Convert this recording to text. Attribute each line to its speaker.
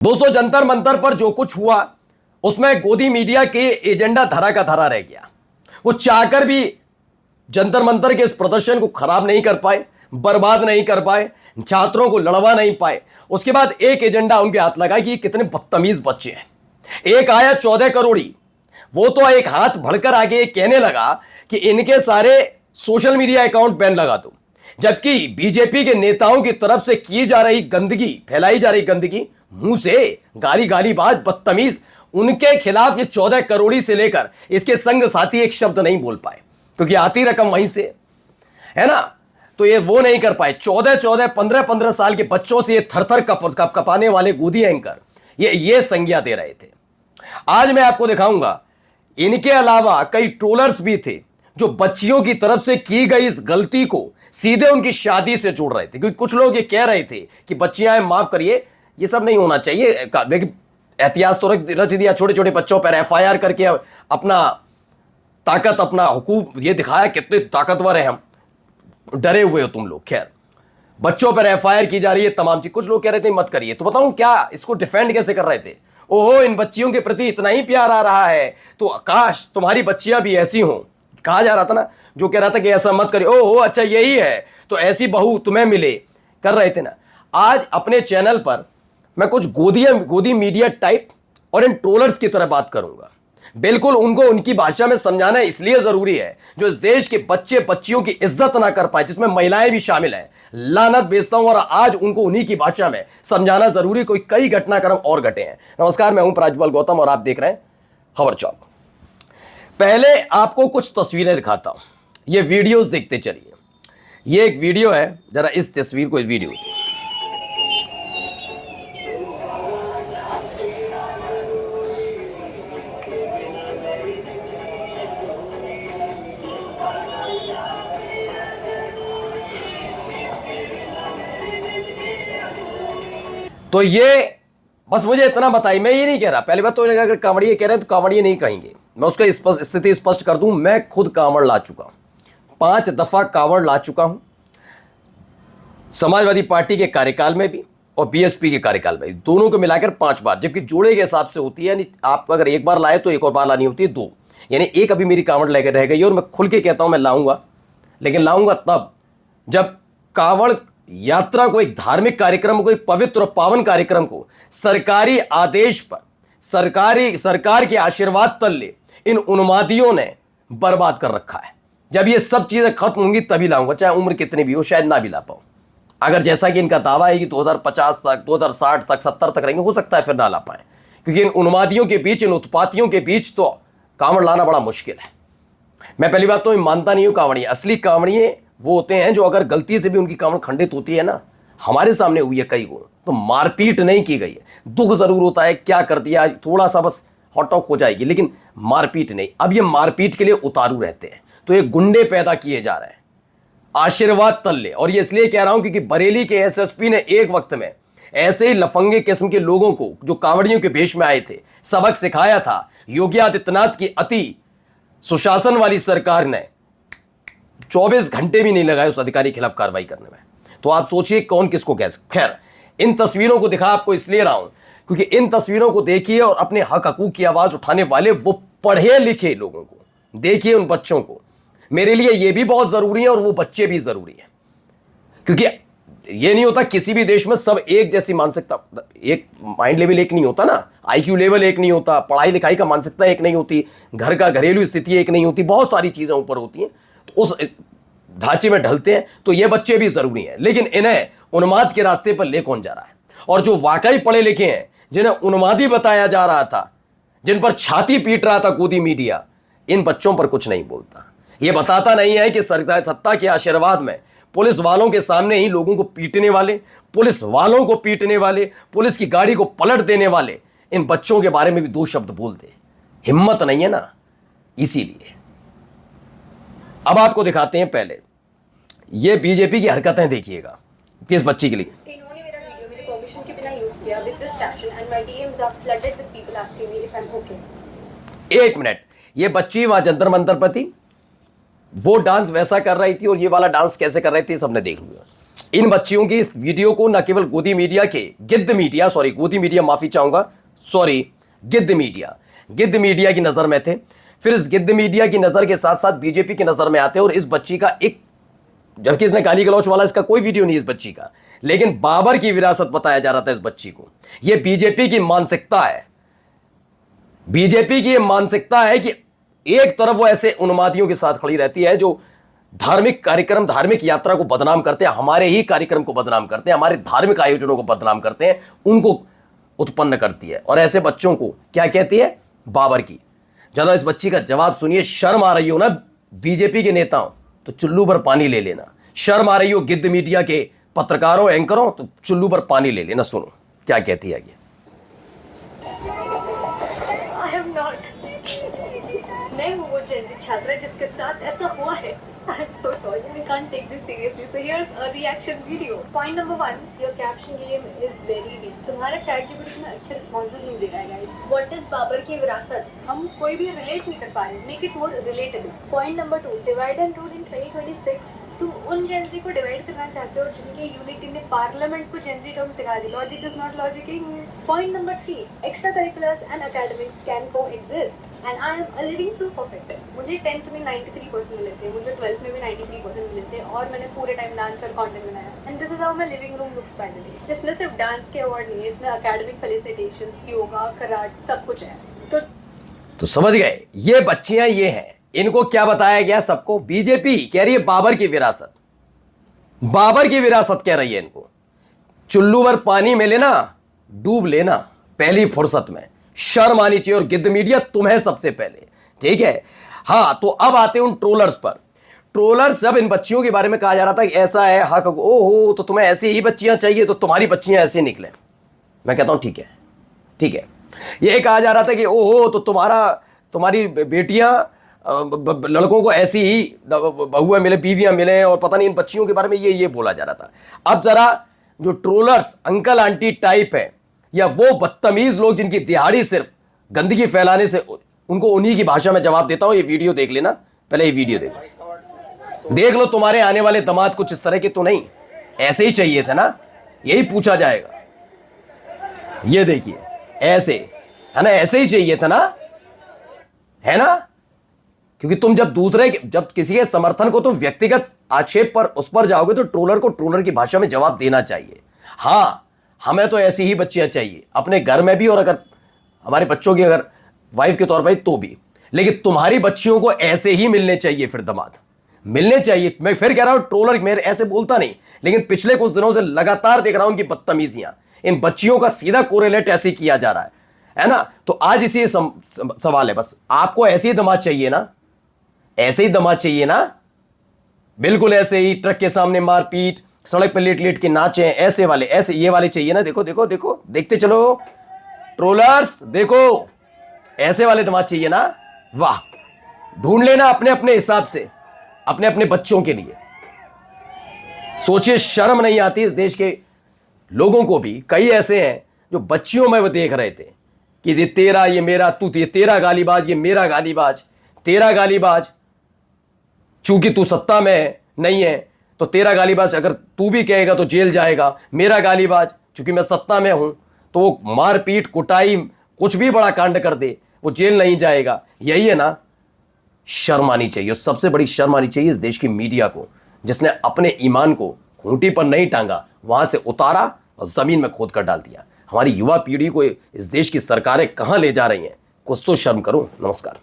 Speaker 1: दोस्तों, जंतर मंतर पर जो कुछ हुआ उसमें गोदी मीडिया के एजेंडा धरा का धरा रह गया। वो चाहकर भी जंतर मंतर के इस प्रदर्शन को खराब नहीं कर पाए, बर्बाद नहीं कर पाए, छात्रों को लड़वा नहीं पाए। उसके बाद एक एजेंडा उनके हाथ लगा कि ये कितने बदतमीज बच्चे हैं। एक आया 14 करोड़ी, वो तो एक हाथ बढ़कर आगे कहने लगा कि इनके सारे सोशल मीडिया अकाउंट बैन लगा दो, जबकि बीजेपी के नेताओं की तरफ से की जा रही गंदगी, फैलाई जा रही गंदगी, मुंह से गालीबाज बदतमीज, उनके खिलाफ ये 14 करोड़ी से लेकर इसके संग साथी एक शब्द नहीं बोल पाए, क्योंकि आती रकम वहीं से है ना। तो ये वो नहीं कर पाए। 14 15 साल के बच्चों से ये थरथर कपाने वाले गोदी एंकर ये संज्ञा दे रहे थे। आज मैं आपको दिखाऊंगा, इनके अलावा कई ट्रोलर्स भी थे जो बच्चियों की तरफ से की गई इस गलती को सीधे उनकी शादी से जोड़ रहे थे, क्योंकि कुछ लोग ये कह रहे थे कि बच्चियां माफ करिए, ये सब नहीं होना चाहिए। लेकिन एहतियात तो रच दिया, छोटे छोटे बच्चों पर एफआईआर करके अपना ताकत, अपना हुकूम ये दिखाया कितने ताकतवर है हम, डरे हुए हो तुम लोग। खैर, बच्चों पर एफआईआर की जा रही है, तमाम चीज। कुछ लोग कह रहे थे मत करिए, तो बताऊं क्या इसको डिफेंड कैसे कर रहे थे। ओहो, इन बच्चियों के प्रति इतना ही प्यार आ रहा है तो काश तुम्हारी बच्चियां भी ऐसी हों। कहा जा रहा था ना, जो कह रहा था कि ऐसा मत करिए, ओहो अच्छा यही है तो ऐसी बहू तुम्हें मिले, कर रहे थे ना। आज अपने चैनल पर मैं कुछ गोदी मीडिया टाइप और इन ट्रोलर्स की तरह बात करूंगा। बिल्कुल उनको उनकी भाषा में समझाना इसलिए जरूरी है जो इस देश के बच्चे बच्चियों की इज्जत ना कर पाए, जिसमें महिलाएं भी शामिल हैं। लानत भेजता हूं और आज उनको उन्हीं की भाषा में समझाना जरूरी। कोई कई घटनाक्रम और घटे हैं। नमस्कार, मैं हूं प्राज्वल गौतम और आप देख रहे हैं खबर चौक। पहले आपको कुछ तस्वीरें दिखाता हूं, ये वीडियोस देखते चलिए। ये एक वीडियो है, जरा इस तस्वीर को, इस वीडियो तो ये बस मुझे इतना बताइए। मैं ये नहीं कह रहा, पहली बात तो अगर कांवड़िए कह रहे हैं तो कांवड़िए नहीं कहेंगे। मैं उसका स्थिति स्पष्ट कर दूं, मैं खुद कांवड़ ला चुका हूं, 5 दफा कांवड़ ला चुका हूं, समाजवादी पार्टी के कार्यकाल में भी और बीएसपी के कार्यकाल में भी, दोनों को मिलाकर 5 बार, जबकि जोड़े के हिसाब से होती है। यानी आप अगर एक बार लाए तो एक और बार लानी होती है, 2, यानी एक अभी मेरी कांवड़ लेकर रह गई। और मैं खुल के कहता हूं मैं लाऊंगा, लेकिन लाऊंगा तब जब कांवड़ यात्रा को, एक धार्मिक कार्यक्रम को, एक पवित्र और पावन कार्यक्रम को सरकारी आदेश पर, सरकार के आशीर्वाद तले इन उन्मादियों ने बर्बाद कर रखा है। जब ये सब चीजें खत्म होंगी तभी लाऊंगा, चाहे उम्र कितनी भी हो, शायद ना भी ला पाऊं। अगर जैसा कि इनका दावा है कि 2050 तक, 2060 तक, 70 तक रहेंगे, हो सकता है फिर ना ला पाए, क्योंकि इन उन्मादियों के बीच, इन उत्पातियों के बीच तो कांवड़ लाना बड़ा मुश्किल है। मैं पहली बात तो मानता नहीं हूं कांवड़िए। असली कांवड़िए वो होते हैं जो अगर गलती से भी उनकी कांवड़ खंडित होती है ना, हमारे सामने हुई है कई को, तो मारपीट नहीं की गई है। दुख जरूर होता है, क्या कर दिया, थोड़ा सा बस हॉटॉक हो जाएगी, लेकिन मारपीट नहीं। अब ये मारपीट के लिए उतारू रहते हैं, तो ये गुंडे पैदा किए जा रहे हैं आशीर्वाद तल्ले। और ये इसलिए कह रहा हूं क्योंकि बरेली के एसएसपी ने एक वक्त में ऐसे ही लफंगे किस्म के लोगों को, जो कांवड़ियों के भेष में आए थे, सबक सिखाया था। योगी आदित्यनाथ की अति सुशासन वाली सरकार ने 24 घंटे भी नहीं लगाए उस अधिकारी के खिलाफ कार्रवाई करने में। तो आप सोचिए कौन किसको कह सकता। खैर, इन तस्वीरों को दिखा आपको इसलिए रहा हूं क्योंकि इन तस्वीरों को देखिए और अपने हक हकूक की आवाज उठाने वाले वो पढ़े लिखे लोगों को देखिए, उन बच्चों को। मेरे लिए ये भी बहुत जरूरी है और वो बच्चे भी जरूरी है, क्योंकि ये नहीं होता किसी भी देश में सब एक जैसी मानसिकता, एक माइंड लेवल एक नहीं होता ना, आईक्यू लेवल एक नहीं होता, पढ़ाई लिखाई का मानसिकता एक नहीं होती, घर का घरेलू स्थिति एक नहीं होती, बहुत सारी चीजें ऊपर होती हैं। तो उस ढांचे में ढलते हैं, तो ये बच्चे भी जरूरी हैं। लेकिन इन्हें उन्माद के रास्ते पर ले कौन जा रहा है? और जो वाकई पढ़े लिखे हैं, जिन्हें उन्मादी बताया जा रहा था, जिन पर छाती पीट रहा था गोदी मीडिया, इन बच्चों पर कुछ नहीं बोलता। ये बताता नहीं है कि सरकार सत्ता के आशीर्वाद में पुलिस वालों के सामने ही लोगों को पीटने वाले, पुलिस वालों को पीटने वाले, पुलिस की गाड़ी को पलट देने वाले इन बच्चों के बारे में भी 2 शब्द बोल दे। हिम्मत नहीं है ना, इसीलिए। अब आपको दिखाते हैं, पहले ये बीजेपी की हरकतें देखिएगा किस बच्ची के लिए।
Speaker 2: इन्होंने मेरा वीडियो मेरे परमिशन के बिना यूज किया with this caption and my DMs are flooded with people asking me if I am okay.
Speaker 1: 1 minute, ये बच्ची वहां जंतर मंतर पर थी, वो डांस वैसा कर रही थी और ये वाला डांस कैसे कर रही थी सबने देख लिया। इन बच्चियों की इस वीडियो को न केवल गोदी मीडिया के गोदी मीडिया माफी चाहूंगा, गिद्ध मीडिया की नजर में थे, फिर इस गिद्ध मीडिया की नजर के साथ साथ बीजेपी की नजर में आते, और इस बच्ची का एक, जबकि इसने गाली गलौच वाला इसका कोई वीडियो नहीं इस बच्ची का, लेकिन बाबर की विरासत बताया जा रहा था इस बच्ची को। यह बीजेपी की मानसिकता है, बीजेपी की यह मानसिकता है कि एक तरफ वो ऐसे उन्मादियों के साथ खड़ी रहती है जो धार्मिक कार्यक्रम, धार्मिक यात्रा को बदनाम करते हैं, हमारे ही कार्यक्रम को बदनाम करते हैं, हमारे धार्मिक आयोजनों को बदनाम करते हैं, उनको उत्पन्न करती है, और ऐसे बच्चों को क्या कहती है? बाबर की। जरा इस बच्ची का जवाब सुनिए। शर्म आ रही हो ना बीजेपी के नेताओं तो चुल्लू पर पानी ले लेना, शर्म आ रही हो गिद्ध मीडिया के पत्रकारों, एंकरों, तो चुल्लू पर पानी ले लेना। सुनो क्या कहती है ये।
Speaker 2: I am not. मैं हूँ वो जेनजी छात्रा जिसके साथ ऐसा हुआ है। I'm so sorry, I can't take this seriously. So here's a reaction video. Point number 1, your caption game is very deep. तुम्हारा चैट जीपीटी में अच्छे रिस्पॉन्सेज नहीं दे रहा है गाइस। What is बाबर की विरासत? हम कोई भी रिलेट नहीं कर पा रहे। Make it more relatable. Point number 2, divide and rule in 2026. तुम उन जेनजी को डिवाइड करना चाहते हो जिनके यूनिटी ने पार्लियामेंट को जेनजी टर्म सिखा दी। Logic is not logicing. Point number 3, extra curriculars and academics can coexist and I am a living proof of it. मुझे 10th में 93% मिले थे, मुझे 12th में भी 93% मिले थे, और मैंने पूरे टाइम डांस और कंटेंट बनाया। And this is how my living room looks by the way. इसमें सिर्फ डांस के अवार्ड नहीं है, इसमें एकेडमिक फेलिसिटेशंस, योगा, कराटे, सब कुछ है। तो
Speaker 1: समझ गए, ये बच्चियां ये हैं, इनको क्या बताया गया सबको? बीजेपी कह रही है बाबर की विरासत, बाबर की विरासत कह रही है इनको। चुल्लू भर पानी में लेना, डूब लेना पहली फुर्सत में, शर्म आनी चाहिए। और गिद्ध मीडिया तुम्हें सबसे पहले, ठीक है। हाँ, तो अब आते हैं उन ट्रोलर्स पर। ट्रोलर्स, जब इन बच्चियों के बारे में कहा जा रहा था कि ऐसा है, हक, ओहो तो तुम्हें ऐसी ही बच्चियां चाहिए, तो तुम्हारी बच्चियां ऐसे निकले। मैं कहता हूं ठीक है, ठीक है। ये कहा जा रहा था कि ओहो तो तुम्हारी बेटियां, लड़कों को ऐसी ही बहुएं मिले, बीवियां मिले, और पता नहीं इन बच्चियों के बारे में ये बोला जा रहा था। अब जरा जो ट्रोलर्स अंकल आंटी टाइप है, या वो बदतमीज लोग जिनकी दिहाड़ी सिर्फ गंदगी फैलाने से, उनको उन्हीं की भाषा में जवाब देता हूं। ये वीडियो देख लेना, पहले ये वीडियो देख लो। तुम्हारे आने वाले दामाद कुछ इस तरह के तो नहीं, ऐसे ही चाहिए थे ना, यही पूछा जाएगा। ये देखिए, ऐसे है ना, ऐसे ही चाहिए था ना, है ना। क्योंकि तुम जब किसी के समर्थन को, तुम व्यक्तिगत आक्षेप पर उस पर जाओगे, तो ट्रोलर को ट्रोलर की भाषा में जवाब देना चाहिए। हाँ, हमें तो ऐसी ही बच्चियां चाहिए अपने घर में भी, और अगर हमारे बच्चों की अगर वाइफ के तौर पर तो भी, लेकिन तुम्हारी बच्चियों को ऐसे ही मिलने चाहिए, फिर दामाद मिलने चाहिए। मैं फिर कह रहा हूं, ट्रोलर मेरे ऐसे बोलता नहीं, लेकिन पिछले कुछ दिनों से लगातार देख रहा हूं कि बदतमीजियां, इन बच्चियों का सीधा कोरिलेट ऐसे किया जा रहा है ना। तो आज इसी सवाल है, बस आपको ऐसे ही दामाद चाहिए ना, ऐसे ही दामाद चाहिए ना, बिल्कुल ऐसे ही ट्रक के सामने मारपीट, सड़क पर लेट लेट के नाचे, ऐसे वाले, ऐसे ये वाले चाहिए ना। देखो देखो देखो, देखते चलो ट्रोलर्स, देखो ऐसे वाले दामाद चाहिए ना। वाह, ढूंढ लेना अपने अपने हिसाब से, अपने अपने बच्चों के लिए। सोचिए, शर्म नहीं आती इस देश के लोगों को भी। कई ऐसे हैं जो बच्चियों में वो देख रहे थे कि ये तेरा, ये मेरा, तू ये तेरा गालीबाज, ये मेरा गालीबाज, तेरा गालीबाज, चूंकि तू सत्ता में नहीं है तो तेरा गालीबाज, अगर तू भी कहेगा तो जेल जाएगा। मेरा गालीबाज, चूंकि मैं सत्ता में हूं तो वो मारपीट, कुटाई, कुछ भी बड़ा कांड कर दे, वो जेल नहीं जाएगा। यही है ना। शर्म आनी चाहिए, सबसे बड़ी शर्म आनी चाहिए इस देश की मीडिया को, जिसने अपने ईमान को खूंटी पर नहीं टांगा, वहां से उतारा और जमीन में खोद कर डाल दिया। हमारी युवा पीढ़ी को इस देश की सरकारें कहां ले जा रही हैं, कुछ तो शर्म करो। नमस्कार।